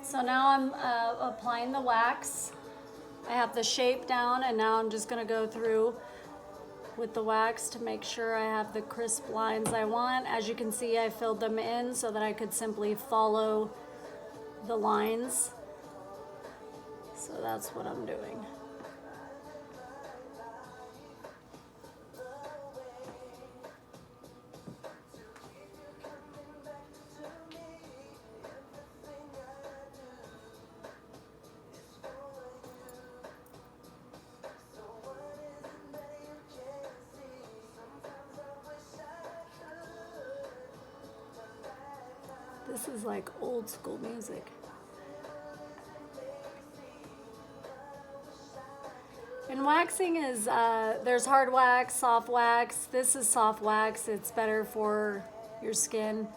So now I'm applying the wax. I have the shape down, and now I'm just gonna go through with the wax to make sure I have the crisp lines I want. As you can see, I filled them in so that I could simply follow the lines. So that's what I'm doing. This is like old school music. And waxing is, there's hard wax, soft wax. This is soft wax. It's better for your skin.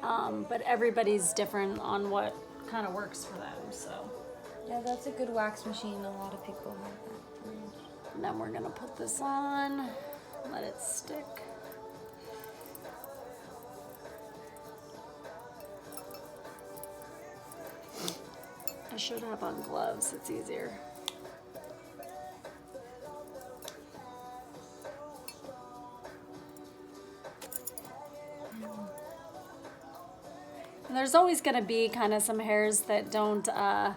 But everybody's different on what kind of works for them, so. Yeah, that's a good wax machine. A lot of people have that. And then we're gonna put this on, let it stick. I should have on gloves, it's easier. And there's always gonna be kind of some hairs that that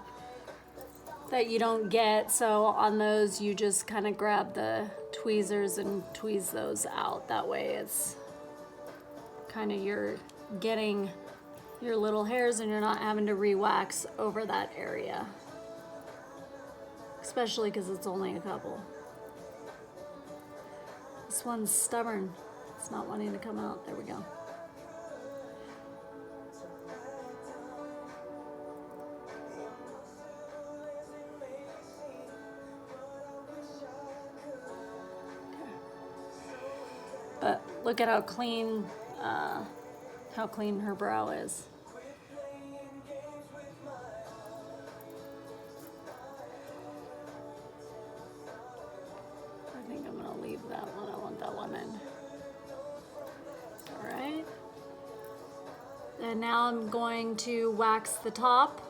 you don't get, so on those you just kind of grab the tweezers and tweeze those out. That way it's kind of, you're getting your little hairs and you're not having to re-wax over that area, especially because it's only a couple. This one's stubborn, it's not wanting to come out. There we go. But look at how clean her brow is. I think I'm gonna leave that one. I want that one in. All right. And now I'm going to wax the top.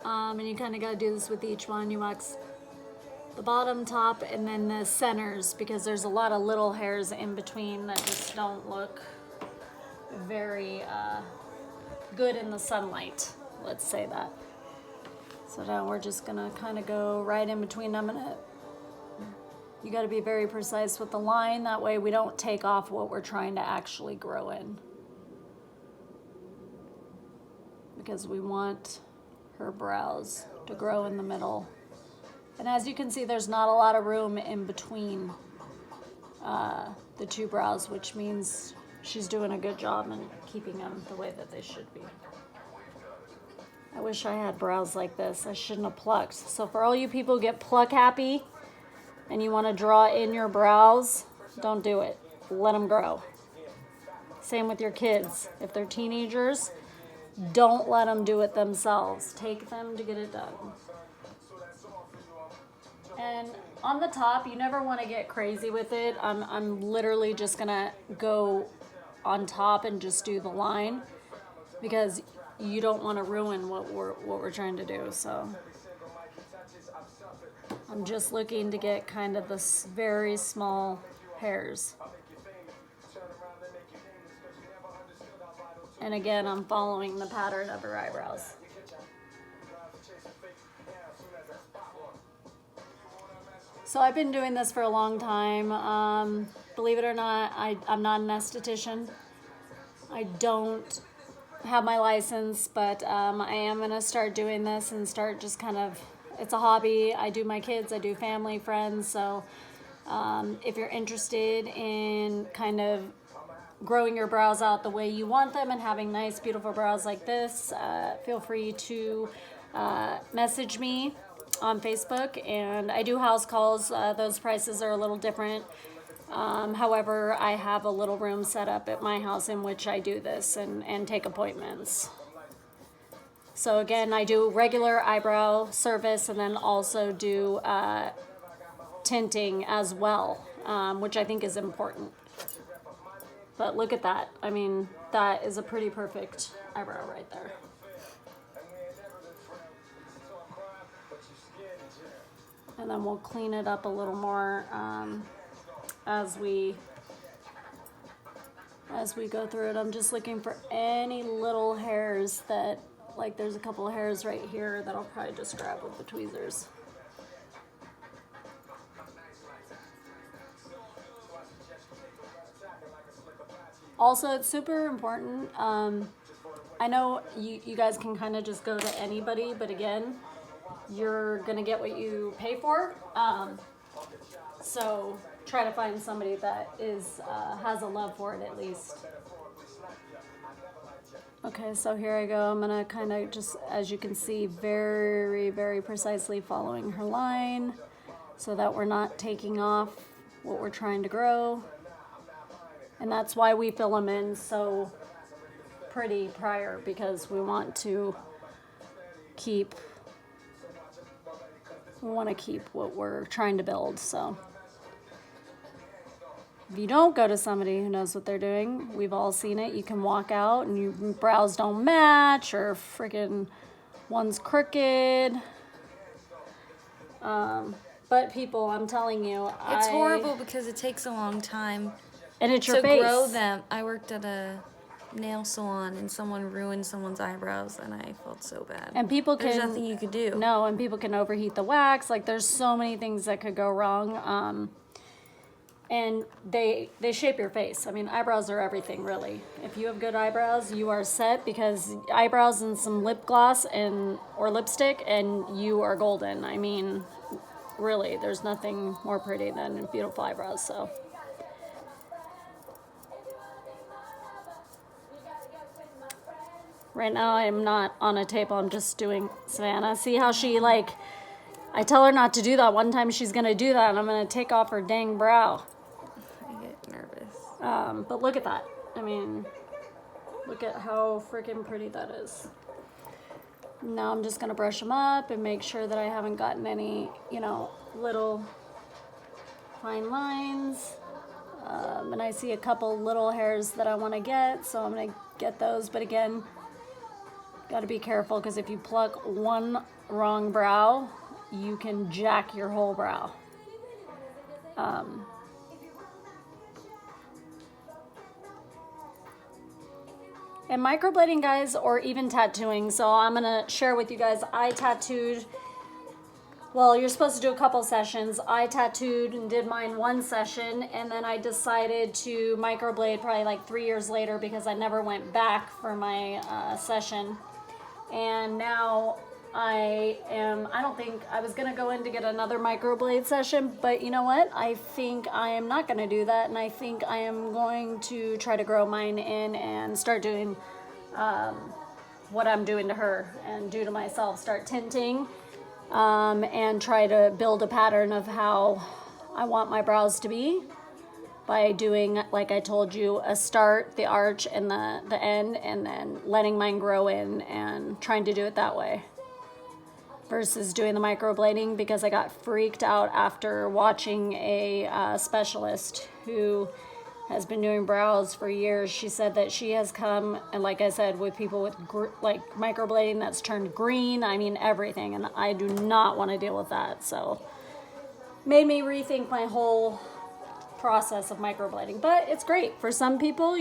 And you kind of gotta do this with each one. You wax the bottom, top, and then the centers, because there's a lot of little hairs in between that just don't look very good in the sunlight, let's say that. So now we're just gonna kind of go right in between them, and you got to be very precise with the line, that way we don't take off what we're trying to actually grow in, because we want her brows to grow in the middle. And as you can see, there's not a lot of room in between the two brows, which means she's doing a good job in keeping them the way that they should be. I wish I had brows like this. I shouldn't have plucked. So for all you people who get pluck happy and you want to draw in your brows, don't do it. Let them grow. Same with your kids. If they're teenagers, don't let them do it themselves. Take them to get it done. And on the top, you never want to get crazy with it. I'm literally just gonna go on top and just do the line, because you don't want to ruin what we're trying to do. So I'm just looking to get kind of this very small hairs. And again, I'm following the pattern of her eyebrows. So I've been doing this for a long time. Believe it or not, I'm not an esthetician. I don't have my license, but I am gonna start doing this and start just kind of, it's a hobby. I do my kids, I do family, friends. So if you're interested in kind of growing your brows out the way you want them and having nice, beautiful brows like this, feel free to message me on Facebook, and I do house calls. Those prices are a little different. However, I have a little room set up at my house in which I do this and take appointments. So again, I do regular eyebrow service and then also do tinting as well, which I think is important. But look at that. I mean, that is a pretty perfect eyebrow right there. And then we'll clean it up a little more as we go through it. I'm just looking for any little hairs that, like there's a couple of hairs right here that I'll probably just grab with the tweezers. Also, it's super important. I know you guys can kind of just go to anybody, but again, you're gonna get what you pay for. So try to find somebody that is has a love for it at least. Okay, so here I go. I'm gonna kind of just, as you can see, very, very precisely following her line so that we're not taking off what we're trying to grow. And that's why we fill them in so pretty prior, because we want to keep what we're trying to build. So if you don't go to somebody who knows what they're doing, we've all seen it. You can walk out and your brows don't match, or freaking one's crooked. But people, I'm telling you, It's horrible because it takes a long time and it's your to face. grow them. I worked at a nail salon and someone ruined someone's eyebrows and I felt so bad. And people can, there's nothing you could do. No, and people can overheat the wax. Like there's so many things that could go wrong. And they shape your face. I mean, eyebrows are everything, really. If you have good eyebrows, you are set, because eyebrows and some lip gloss or lipstick and you are golden. I mean, really, there's nothing more pretty than beautiful eyebrows. So right now I'm not on a table, I'm just doing Savannah. See how she, like, I tell her not to do that. One time she's gonna do that and I'm gonna take off her dang brow. I get nervous. But look at that. I mean, look at how freaking pretty that is. Now I'm just gonna brush them up and make sure that I haven't gotten any, little fine lines. And I see a couple little hairs that I wanna get, so I'm gonna get those. But again, gotta be careful, because if you pluck one wrong brow, you can jack your whole brow. And microblading, guys, or even tattooing. So I'm gonna share with you guys, I tattooed, well, you're supposed to do a couple sessions. I tattooed and did mine one session, and then I decided to microblade probably like 3 years later, because I never went back for my session. And now I don't think, I was gonna go in to get another microblade session, but you know what? I think I am not gonna do that, and I think I am going to try to grow mine in and start doing what I'm doing to her and do to myself, start tinting, and try to build a pattern of how I want my brows to be by doing, like I told you, a start, the arch, and the end, and then letting mine grow in and trying to do it that way versus doing the microblading, because I got freaked out after watching a specialist who has been doing brows for years. She said that she has come, and like I said, with people with like microblading that's turned green, I mean everything, and I do not want to deal with that. So made me rethink my whole process of microblading. But it's great for some people,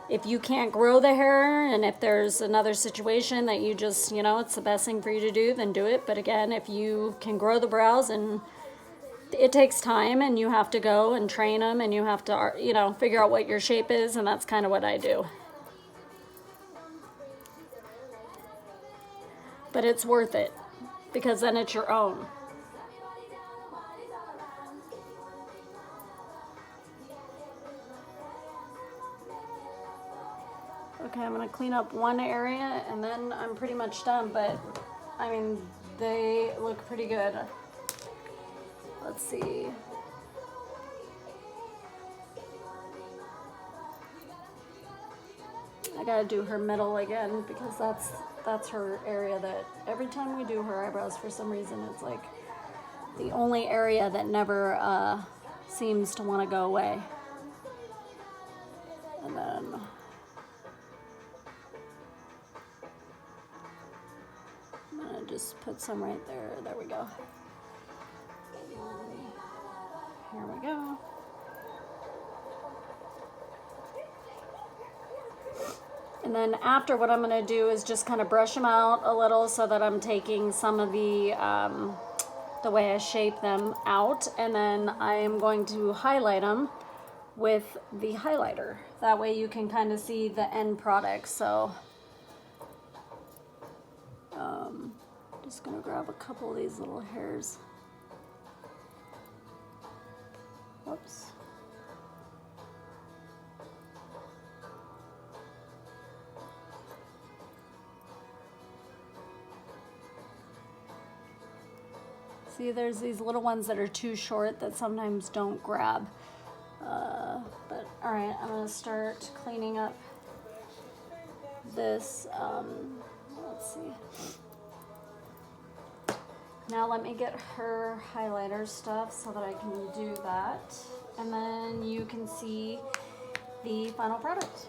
if you can't grow the hair, and if there's another situation that you just, it's the best thing for you to do, then do it. But again, if you can grow the brows, and it takes time, and you have to go and train them, and you have to, figure out what your shape is, and that's kind of what I do. But it's worth it, because then it's your own. Okay, I'm gonna clean up one area and then I'm pretty much done, but I mean, they look pretty good. Let's see. I gotta do her middle again, because that's her area that every time we do her eyebrows, for some reason, it's like the only area that never seems to want to go away. And then I'm gonna just put some right there. There we go. Here we go. And then after, what I'm going to do is just kind of brush them out a little so that I'm taking some of the way I shape them out. And then I am going to highlight them with the highlighter. That way you can kind of see the end product. So just going to grab a couple of these little hairs. Whoops. See, there's these little ones that are too short that sometimes don't grab. But all right, I'm gonna start cleaning up this. Let's see. Now let me get her highlighter stuff so that I can do that. And then you can see the final product.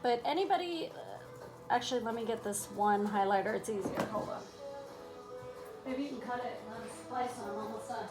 But anybody, actually let me get this one highlighter, it's easier, hold on. Maybe you can cut it and then splice it, I'm almost done.